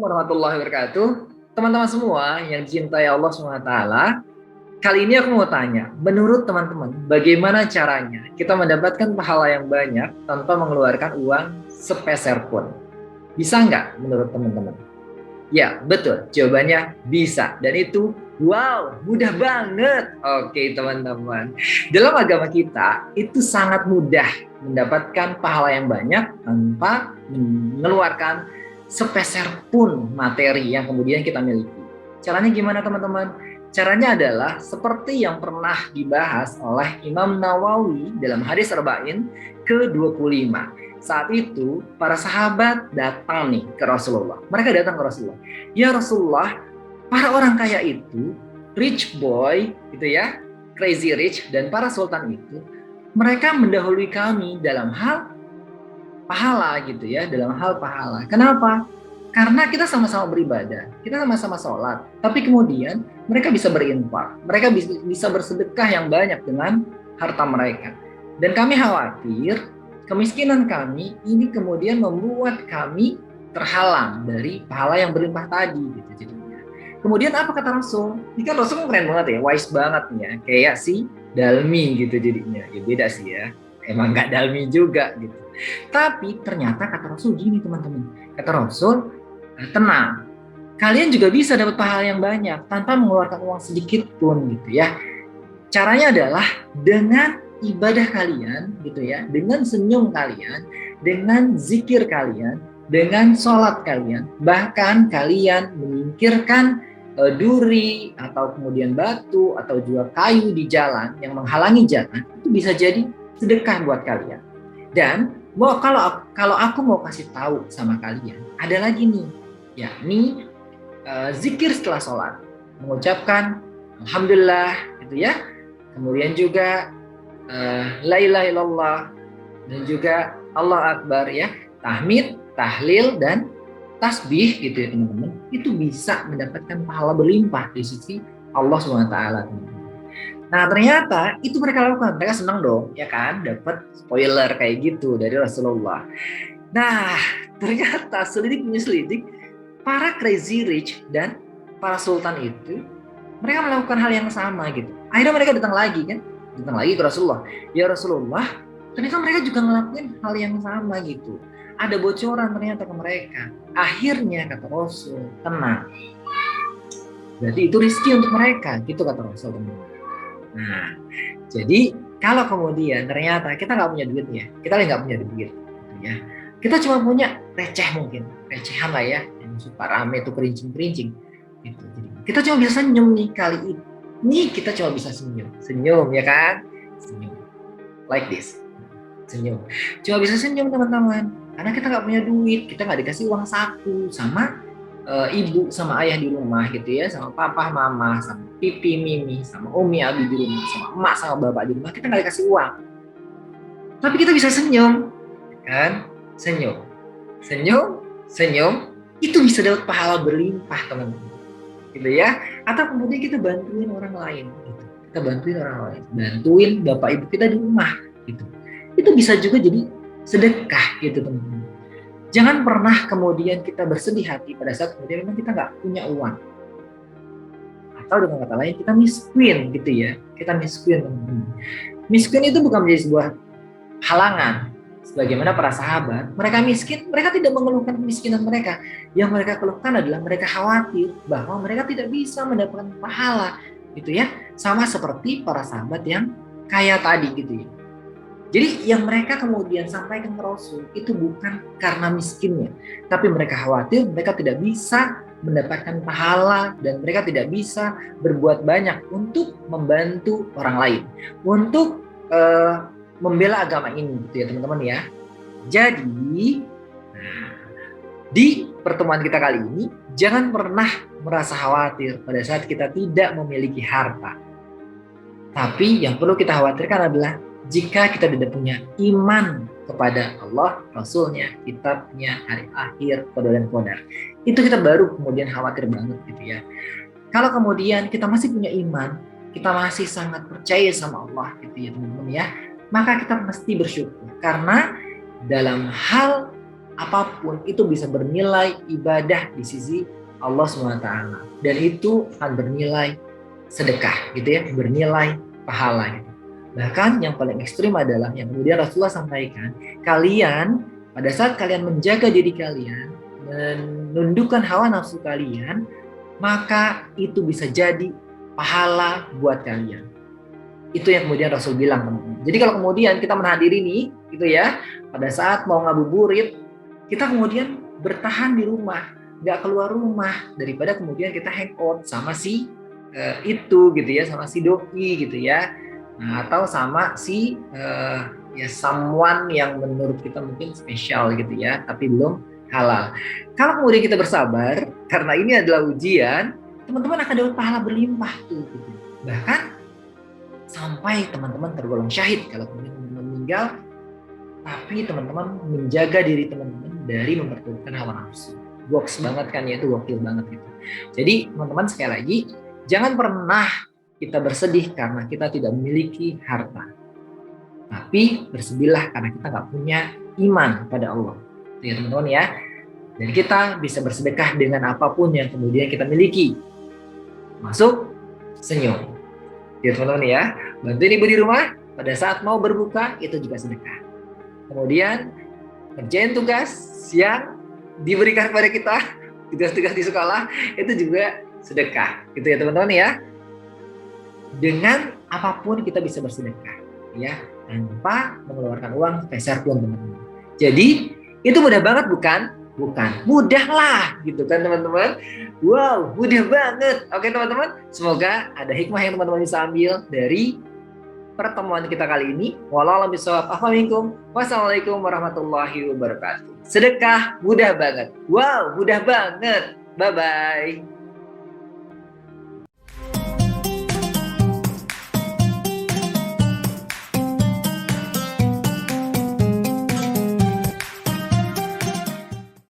warahmatullahi wabarakatuh. Teman-teman semua yang dicintai Allah SWT, kali ini aku mau tanya, menurut teman-teman, bagaimana caranya kita mendapatkan pahala yang banyak tanpa mengeluarkan uang sepeser pun? Bisa nggak menurut teman-teman? Ya, betul. Jawabannya bisa. Dan itu, wow, mudah banget. Oke, teman-teman. Dalam agama kita, itu sangat mudah mendapatkan pahala yang banyak tanpa mengeluarkan sepeser pun materi yang kemudian kita miliki. Caranya gimana, teman-teman? Caranya adalah seperti yang pernah dibahas oleh Imam Nawawi dalam hadis Arba'in ke-25. Saat itu para sahabat datang nih ke Rasulullah. Mereka datang ke Rasulullah. Ya Rasulullah, para orang kaya itu, rich boy gitu ya, crazy rich, dan para sultan itu, mereka mendahului kami dalam hal pahala gitu ya, dalam hal pahala. Kenapa? Karena kita sama-sama beribadah, kita sama-sama sholat, tapi kemudian mereka bisa berinfak, mereka bisa bersedekah yang banyak dengan harta mereka. Dan kami khawatir kemiskinan kami ini kemudian membuat kami terhalang dari pahala yang berlimpah tadi gitu jadinya. Kemudian apa kata Rasul? Ini kan Rasul keren banget ya, wise banget nih ya, kayak si Dalmi gitu jadinya. Ya beda sih ya, emang nggak Dalmi juga gitu. Tapi ternyata kata Rasul gini teman-teman, kata Rasul, tenang, kalian juga bisa dapat pahala yang banyak tanpa mengeluarkan uang sedikit pun gitu ya. Caranya adalah dengan ibadah kalian gitu ya, dengan senyum kalian, dengan zikir kalian, dengan sholat kalian, bahkan kalian menyingkirkan duri atau kemudian batu atau juga kayu di jalan yang menghalangi jalan, itu bisa jadi sedekah buat kalian. Dan kalau aku mau kasih tahu sama kalian, ada lagi nih, yakni zikir setelah sholat, mengucapkan alhamdulillah gitu ya, kemudian juga la ilaha illallah, dan juga Allah Akbar ya, tahmid, tahlil, dan tasbih gitu ya teman-teman, itu bisa mendapatkan pahala berlimpah di sisi Allah SWT. Nah ternyata itu mereka lakukan, mereka senang dong ya kan, dapat spoiler kayak gitu dari Rasulullah. Nah ternyata selidik menyelidik, para crazy rich dan para sultan itu mereka melakukan hal yang sama gitu. Akhirnya mereka datang lagi ke Rasulullah. Ya Rasulullah, ternyata mereka juga ngelakuin hal yang sama gitu. Ada bocoran ternyata ke mereka. Akhirnya kata Rasul, tenang. Berarti itu rezeki untuk mereka, gitu kata Rasul. Nah, jadi kalau kemudian ternyata kita nggak punya duit ya, kita nggak punya duit, gitu ya. Kita cuma punya recehan lah ya, yang suka rame itu kerincing-kerincing, gitu. Jadi kita cuma bisa senyum nih kali ini, kita cuma bisa senyum ya kan, senyum, like this, senyum. Cuma bisa senyum teman-teman, karena kita nggak punya duit, kita nggak dikasih uang saku sama ibu sama ayah di rumah gitu ya, sama papa mama, sama pipi mimi, sama umi abi di rumah, sama emak sama bapak di rumah, kita nggak dikasih uang, tapi kita bisa senyum kan, senyum itu bisa dapat pahala berlimpah teman-teman gitu ya. Atau kemudian kita bantuin orang lain gitu, bantuin bapak ibu kita di rumah gitu, itu bisa juga jadi sedekah gitu teman-teman. Jangan pernah kemudian kita bersedih hati pada saat kemudian memang kita nggak punya uang. Atau dengan kata lain kita miskin gitu ya. Kita miskin. Miskin itu bukan menjadi sebuah halangan. Sebagaimana para sahabat, mereka miskin, mereka tidak mengeluhkan kemiskinan mereka. Yang mereka keluhkan adalah mereka khawatir bahwa mereka tidak bisa mendapatkan pahala gitu ya. Sama seperti para sahabat yang kaya tadi gitu ya. Jadi yang mereka kemudian sampaikan ke Rasul itu bukan karena miskinnya, tapi mereka khawatir mereka tidak bisa mendapatkan pahala dan mereka tidak bisa berbuat banyak untuk membantu orang lain, untuk membela agama ini gitu ya teman-teman ya. Jadi di pertemuan kita kali ini jangan pernah merasa khawatir pada saat kita tidak memiliki harta. Tapi yang perlu kita khawatirkan adalah jika kita tidak punya iman kepada Allah, Rasulnya, kitabnya, hari akhir, qada dan qadar, itu kita baru kemudian khawatir banget gitu ya. Kalau kemudian kita masih punya iman, kita masih sangat percaya sama Allah gitu ya teman-teman ya, maka kita mesti bersyukur karena dalam hal apapun itu bisa bernilai ibadah di sisi Allah SWT, dan itu akan bernilai sedekah gitu ya, bernilai pahala gitu. Bahkan yang paling ekstrim adalah yang kemudian Rasulullah sampaikan, kalian pada saat kalian menjaga diri kalian, menundukkan hawa nafsu kalian, maka itu bisa jadi pahala buat kalian. Itu yang kemudian Rasul bilang, teman-teman. Jadi kalau kemudian kita menahan diri nih, gitu ya, pada saat mau ngabuburit, kita kemudian bertahan di rumah, nggak keluar rumah, daripada kemudian kita hangout sama si itu gitu ya, sama si doi gitu ya, nah, atau sama si ya someone yang menurut kita mungkin spesial gitu ya, tapi belum halal. Kalau kemudian kita bersabar, karena ini adalah ujian, teman-teman akan dapat pahala berlimpah tuh. Gitu. Bahkan sampai teman-teman tergolong syahid kalau kemudian teman-teman meninggal, tapi teman-teman menjaga diri teman-teman dari memperturutkan hawa nafsu. Box banget kan ya, itu gokil banget gitu. Jadi teman-teman sekali lagi, jangan pernah kita bersedih karena kita tidak memiliki harta. Tapi bersedihlah karena kita nggak punya iman pada Allah. Ya teman-teman ya. Dan kita bisa bersedekah dengan apapun yang kemudian kita miliki. Masuk senyum. Ya teman-teman ya, bantuin ibu di rumah pada saat mau berbuka, itu juga sedekah. Kemudian kerjain tugas yang diberikan kepada kita, tugas-tugas di sekolah, itu juga sedekah. Gitu ya teman-teman ya. Dengan apapun kita bisa bersedekah, ya, tanpa mengeluarkan uang peser pun teman-teman. Jadi itu mudah banget bukan? Bukan, mudah lah gitu kan teman-teman. Wow, mudah banget. Oke teman-teman, semoga ada hikmah yang teman-teman bisa ambil dari pertemuan kita kali ini. Wallahu a'lam bishawab. Wassalamualaikum warahmatullahi wabarakatuh. Sedekah mudah banget. Wow, mudah banget. Bye-bye.